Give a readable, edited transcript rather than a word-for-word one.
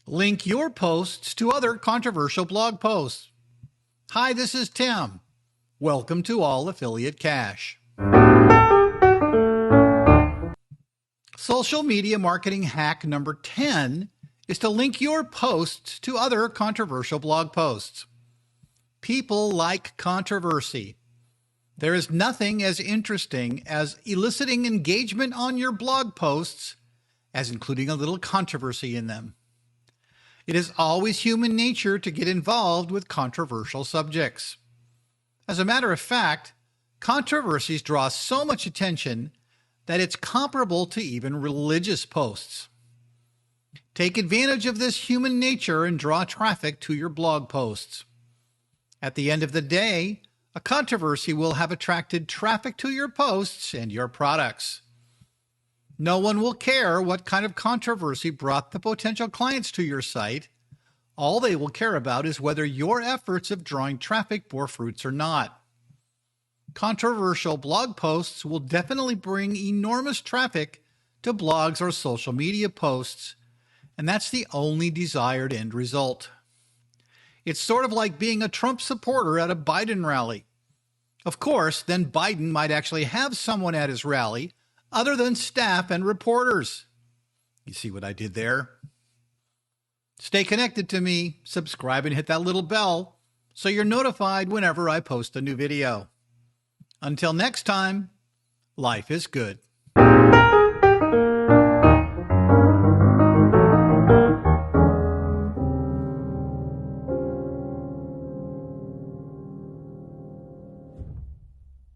Link your posts to other controversial blog posts. Hi, this is Tim. Welcome to All Affiliate Cash. Social media marketing hack number 10 is to link your posts to other controversial blog posts. People like controversy. There is nothing as interesting as eliciting engagement on your blog posts as including a little controversy in them. It is always human nature to get involved with controversial subjects. As a matter of fact, controversies draw so much attention that it's comparable to even religious posts. Take advantage of this human nature and draw traffic to your blog posts. At the end of the day, a controversy will have attracted traffic to your posts and your products. No one will care what kind of controversy brought the potential clients to your site. All they will care about is whether your efforts of drawing traffic bore fruits or not. Controversial blog posts will definitely bring enormous traffic to blogs or social media posts, and that's the only desired end result. It's sort of like being a Trump supporter at a Biden rally. Of course, then Biden might actually have someone at his rally other than staff and reporters. You see what I did there? Stay connected to me, subscribe and hit that little bell so you're notified whenever I post a new video. Until next time, life is good.